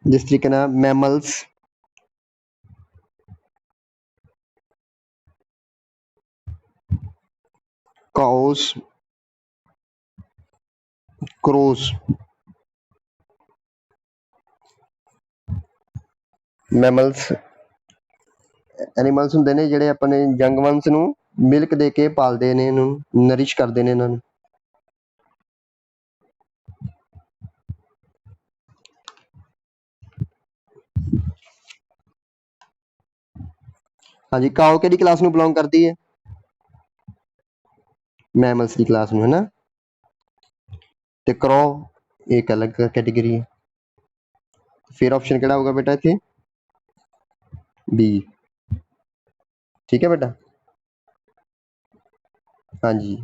जिस तरीके नाल mammals, cows, cross, mammals animals ਹੁੰਦੇ ਨੇ ਜਿਹੜੇ ਆਪਣੇ ਯੰਗ ਵਨਸ ਨੂੰ ਮਿਲਕ ਦੇ ਕੇ ਪਾਲਦੇ ਨੇ, ਇਹਨੂੰ ਨਰਿਸ਼ ਕਰਦੇ ਨੇ ਇਹਨਾਂ ਨੂੰ। ਹਾਂਜੀ, ਕਾਓ ਕਿਹੜੀ ਕਲਾਸ ਨੂੰ ਬਿਲੋਂਗ ਕਰਦੀ ਹੈ? ਮੈਮਲਸ ਦੀ ਕਲਾਸ ਨੂੰ, ਹੈ ਨਾ। ਤੇ ਕਰੋ ਇੱਕ ਅਲੱਗ ਕੈਟੇਗਰੀ ਹੈ। ਫਿਰ ਆਪਸ਼ਨ ਕਿਹੜਾ ਹੋਊਗਾ ਬੇਟਾ ਇੱਥੇ? ਬੀ। ਠੀਕ ਹੈ ਬੇਟਾ। ਹਾਂਜੀ,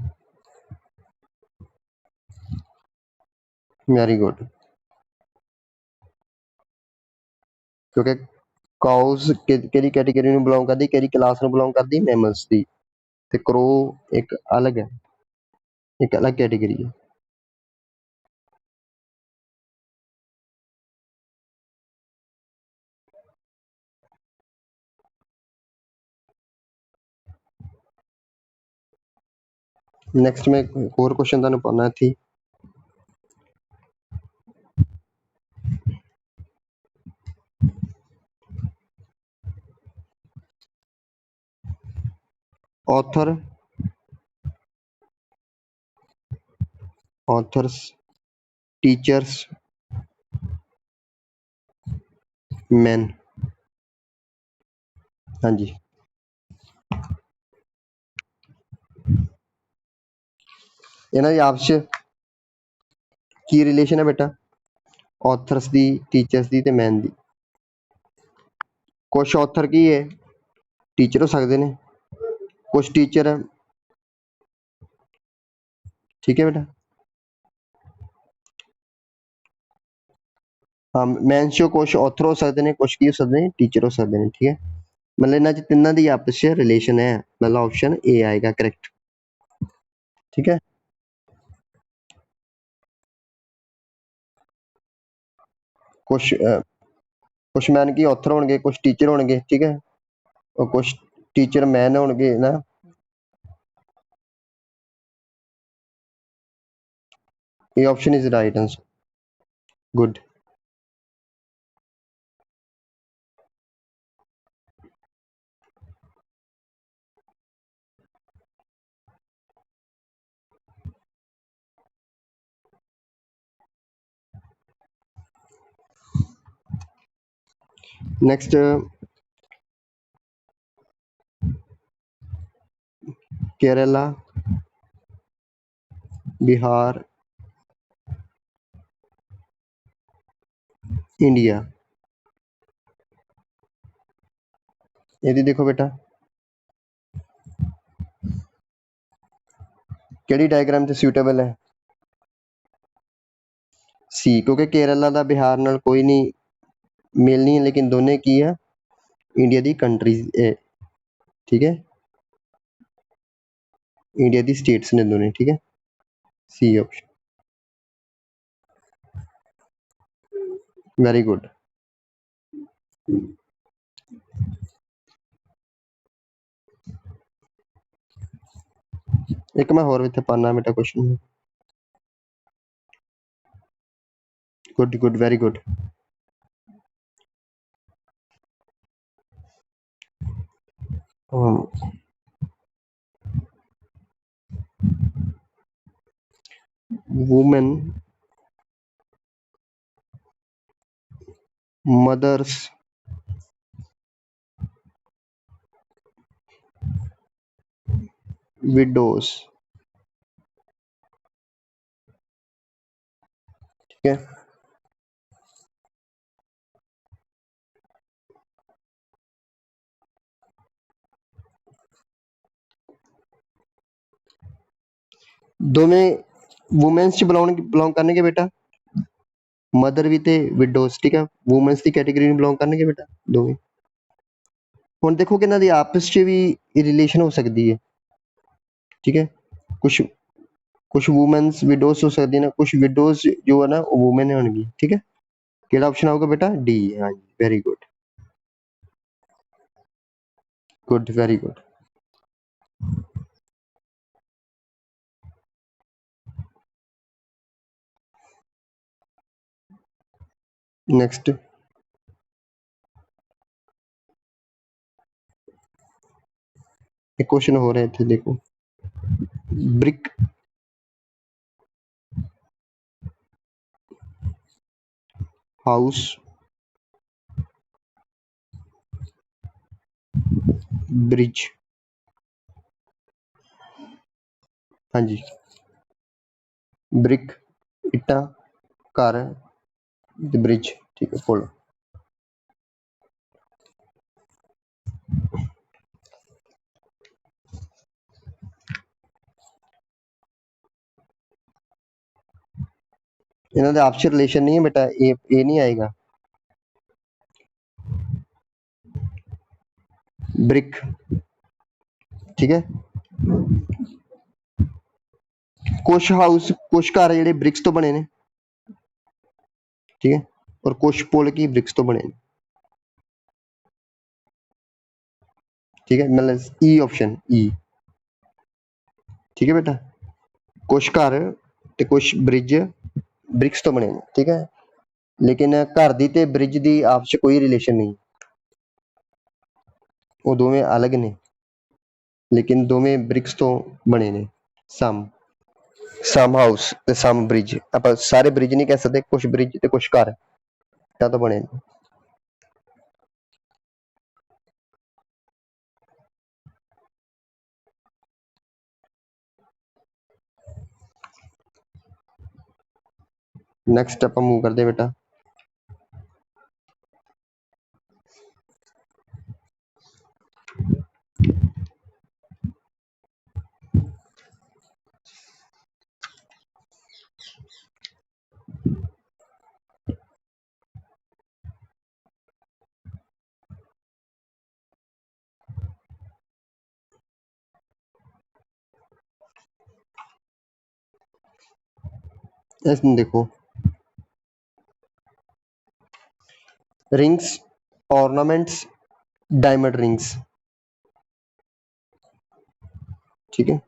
ਵੈਰੀ ਗੁੱਡ। ਕਿਉਂਕਿ ਕਾਉਸ ਕਿਹੜੀ ਕੈਟੇਗਰੀ ਨੂੰ ਬਿਲੋਂਗ ਕਰਦੀ, ਕਿਹੜੀ ਕਲਾਸ ਨੂੰ ਬਿਲੋਂਗ ਕਰਦੀ? ਮੈਮਲਸ ਦੀ। ਤੇ ਕਰੋ ਇੱਕ ਅਲੱਗ ਹੈ, ਇੱਕ ਅਲੱਗ ਕੈਟੇਗਰੀ ਹੈ। ਨੈਕਸਟ ਮੈਂ ਹੋਰ ਕੁਐਸਚਨ ਤੁਹਾਨੂੰ ਪਾਉਣਾ ਇੱਥੇ। authors teachers men। ਹਾਂਜੀ, ਇਹਨਾਂ ਦੀ ਆਪਸ ਚ ਕੀ ਰਿਲੇਸ਼ਨ ਹੈ ਬੇਟਾ? authors ਦੀ, teachers ਦੀ ਤੇ men ਦੀ। ਕੁਛ author ਕੀ ਹੈ? ਟੀਚਰ ਹੋ ਸਕਦੇ ਨੇ, ਕੁਛ ਟੀਚਰ, ਠੀਕ ਹੈ ਬੇਟਾ। ਹਾਂ, ਮੈਨਸ ਚੋਂ ਕੁਛ author ਹੋ ਸਕਦੇ ਨੇ, ਕੁਛ ਕੀ ਹੋ ਸਕਦੇ ਨੇ? ਟੀਚਰ ਹੋ ਸਕਦੇ ਨੇ, ਠੀਕ ਹੈ। ਮਤਲਬ ਇਹਨਾਂ ਚ ਤਿੰਨਾਂ ਦੀ ਆਪਸ ਚ ਰਿਲੇਸ਼ਨ ਹੈ, ਮਤਲਬ ਆਪਸ਼ਨ ਏ ਆਏਗਾ ਕਰੈਕਟ, ਠੀਕ ਹੈ। ਕੁਛ ਮੈਨ ਕੀ author ਹੋਣਗੇ, ਕੁਛ ਟੀਚਰ ਹੋਣਗੇ, ਠੀਕ ਹੈ। ਔਰ ਕੁਛ ਟੀਚਰ ਮੈਨ ਹੋਣਗੇ ਨਾ। ਇਹ option is right answer, good. Next Kerala, Bihar, India. ये देखो बेटा, केड़ी डायग्राम से सूटेबल है? सी, क्योंकि केरला का बिहार नाल कोई नहीं मेल नहीं है, लेकिन दोने की है इंडिया दी कंट्रीज, ठीक है, इंडिया दी स्टेट्स ने दोने, ठीक है। C option, very good. एक मैं होर इत्थे पाना बेटा question, good good, very good. Women, mothers, widows, ठीक है। दोवें वुमेन्स च बिलोंग करने बेटा, मदर भी ते विडोज, ठीक है, वुमेन्स की कैटेगरी में बिलोंग करने बेटा दोवें। हुण देखो कि इन्हां दी आपस च भी रिलेशन हो सकती है, ठीक है। कुछ कुछ वुमेन्स विडोज हो सकती है ना, कुछ विडोज जो है ना वो वुमेन होंगी, ठीक है। केड़ा ऑप्शन आऊगा बेटा? डी। हाँ जी, very good, good, very good. Next, एक क्वेश्चन हो रहे थे, देखो। Brick, house, bridge. हाँ जी, ब्रिक, इट्टा, घर, ब्रिज। ठीक है, बोलो। इन्हों दे आपस रिलेशन नहीं है बेटा, ए नहीं आएगा। ब्रिक, ठीक है। कुछ हाउस, कुछ घर जेडे ब्रिक्स तो बने ने, ठीक है, और कुछ पुल की ब्रिक्स तो बने ने, ठीक है, मतलब ई ऑप्शन, ई। ठीक है बेटा, कुछ घर ते कुछ ब्रिज ब्रिक्स तो बने ने, ठीक है, लेकिन घर दी ते ब्रिज दी आपस कोई रिलेशन नहीं, वो दोवें अलग ने, लेकिन दोवें ब्रिक्स तो बने ने। सम हाउस ते सम ब्रिज, आप सारे ब्रिज नहीं कह सकते, कुछ ब्रिज ते कुछ घर तो बने ने। नेक्स्ट आप मूव करते बेटा। इसमें देखो, रिंग्स, ऑर्नामेंट्स, डायमंड रिंग्स, ठीक है।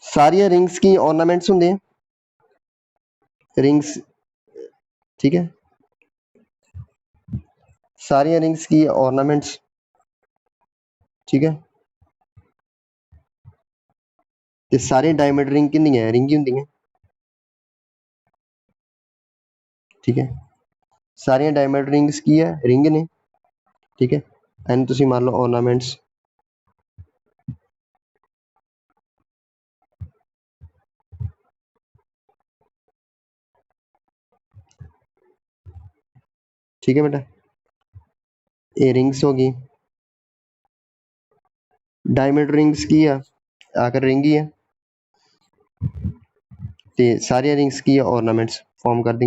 सारिया रिंग्स की ऑर्नामेंट्स होंगे, रिंग्स, ठीक है, सारिया रिंग्स की ऑर्नामेंट्स, ठीक है, ते सारे डायमंड रिंग की रिंग ही होंगी, ठीक है, सारिया डायमंड रिंग्स की है रिंग ने, ठीक है, एंड तुसी मान लो ऑर्नामेंट्स, ठीक है बेटा, ये रिंग्स होगी, डायमंड रिंग्स की है आकर रिंग ही है, ते सारिया रिंग्स की ऑर्नामेंट्स फॉर्म कर दी,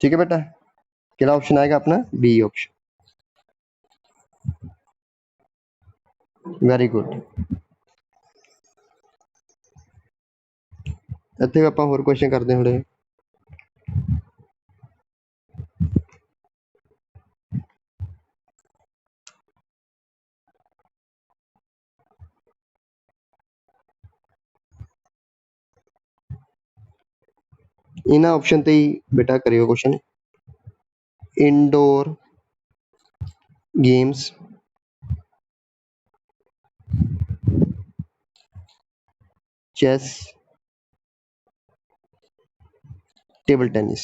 ठीक है बेटा। केड़ा ऑप्शन आएगा अपना? B option, very good. ਇੱਥੇ ਆਪਾਂ ਹੋਰ ਕੁਐਸਚਨ ਕਰਦੇ ਹਾਂ ਥੋੜੇ। ਇਹਨਾਂ ਆਪਸ਼ਨ ਤੇ ਹੀ ਬੇਟਾ ਕਰਿਓ question. Indoor games, chess, table tennis.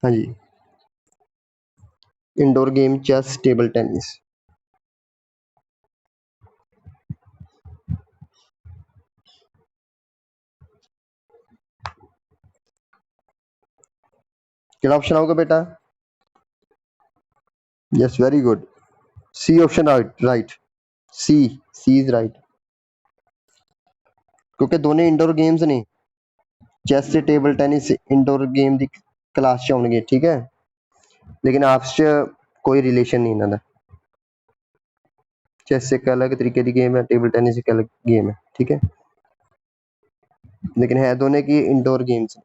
हाँ जी, indoor game, chess, table tennis. केड़ा ऑप्शन आऊगा बेटा? Yes, very good, C option right, C is right, क्योंकि दोनों इंडोर गेम्स ने, ਚੈਸ ਤੇ ਟੇਬਲ ਟੈਨਿਸ ਇੰਡੋਰ ਗੇਮ ਦੀ ਕਲਾਸ 'ਚ ਆਉਣਗੇ, ਠੀਕ ਹੈ, ਲੇਕਿਨ ਆਪਸ 'ਚ ਕੋਈ ਰਿਲੇਸ਼ਨ ਨਹੀਂ ਇਹਨਾਂ ਦਾ। ਚੈਸ ਇੱਕ ਅਲੱਗ ਤਰੀਕੇ ਦੀ ਗੇਮ ਹੈ, ਟੇਬਲ ਟੈਨਿਸ ਇੱਕ ਅਲੱਗ ਗੇਮ ਹੈ, ਠੀਕ ਹੈ, ਲੇਕਿਨ ਹੈ ਦੋਨੇ ਕੀ ਇੰਡੋਰ ਗੇਮਸ,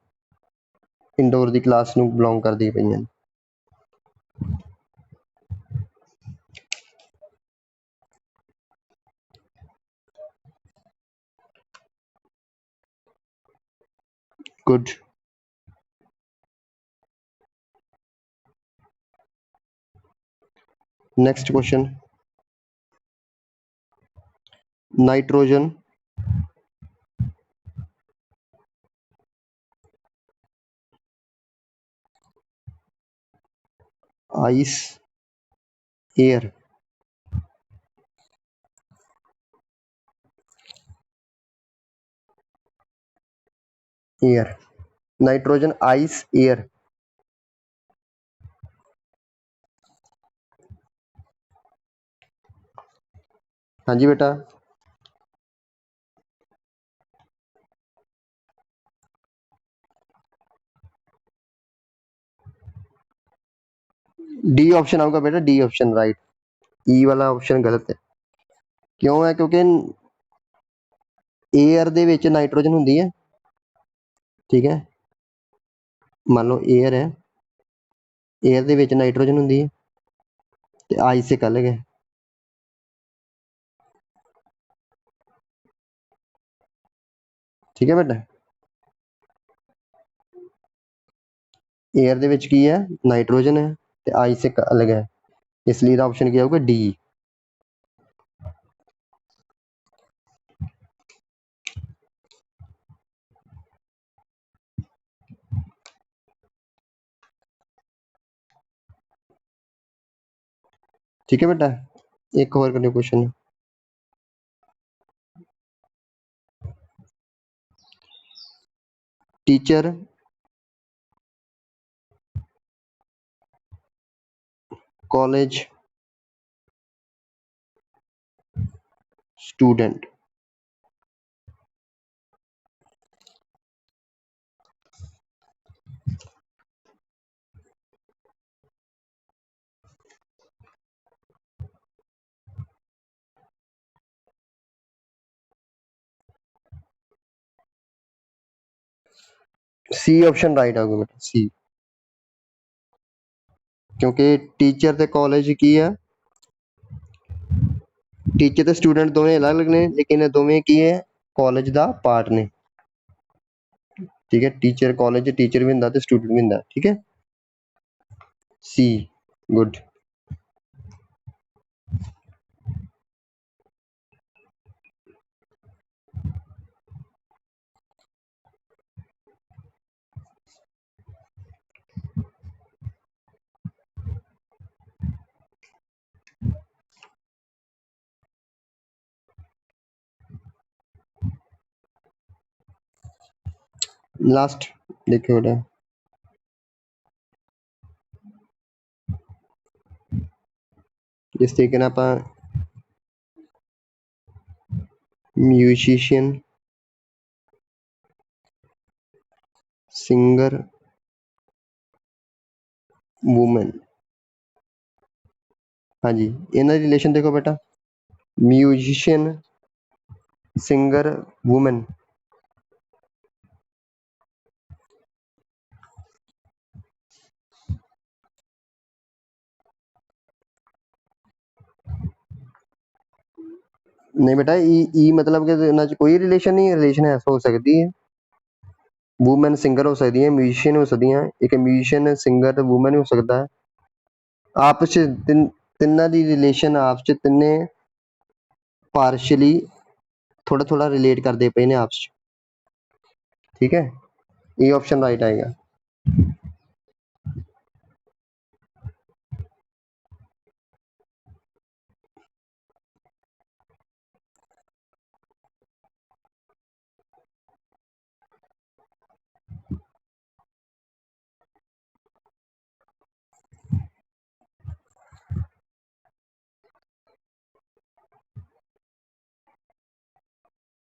ਇੰਡੋਰ ਦੀ ਕਲਾਸ ਨੂੰ ਬਿਲੋਂਗ ਕਰਦੀਆਂ ਪਈਆਂ ਨੇ। Good. Next question, nitrogen ice air, air, nitrogen ice air, हाँ जी बेटा, डी ऑप्शन आऊगा बेटा, डी ऑप्शन राइट, ई वाला ऑप्शन गलत है। क्यों है? क्योंकि एयर ਦੇ ਵਿੱਚ ਨਾਈਟ੍ਰੋਜਨ ਹੁੰਦੀ ਹੈ, ਠੀਕ ਹੈ, ਮੰਨ ਲਓ 에ਅਰ ਹੈ, 에ਅਰ ਦੇ ਵਿੱਚ ਨਾਈਟ੍ਰੋਜਨ ਹੁੰਦੀ ਹੈ ਤੇ ਆਈਸ ਇੱਕ ਅਲੱਗ ਹੈ। ਠੀਕ ਹੈ ਬੇਟਾ, 에ਅਰ ਦੇ ਵਿੱਚ ਕੀ ਹੈ? ਨਾਈਟ੍ਰੋਜਨ ਹੈ ਤੇ ਆਈਸ ਇੱਕ ਅਲੱਗ ਹੈ, ਇਸ ਲਈ ਦਾ ਆਪਸ਼ਨ ਕੀ ਆਊਗਾ? ਡੀ। ठीक है बेटा, एक और करने question, teacher college student, C option right आऊगा बेटा, सी, क्योंकि टीचर ते कॉलेज की है, टीचर ते स्टूडेंट दोवें अलग अलग ने, लेकिन दोवें की है? कॉलेज दा पार्ट ने, ठीक है, टीचर कॉलेज टीचर भी हुंदा ते स्टूडेंट भी हुंदा, ठीक है, सी, गुड। लास्ट देखियो बेटा, जिस तरीके ना आप म्यूजिशियन, सिंगर, वूमेन, हाँ जी, इन्हों रिलेशन देखो बेटा, म्यूजिशियन, सिंगर, वूमेन, नहीं बेटा, ई मतलब कि इन्हां च कोई रिलेशन नहीं है, रिलेशन ऐसा हो सकती है, वूमेन सिंगर हो सकती है, म्यूजिशियन हो सकती है, एक म्यूजिशियन सिंगर वूमेन हो सकता है, आपस च तिन्ना दी रिलेशन आपस च तिन्ने पार्शली थोड़ा थोड़ा रिलेट करते पे ने आपस च, ठीक है, ये ऑप्शन राइट आएगा।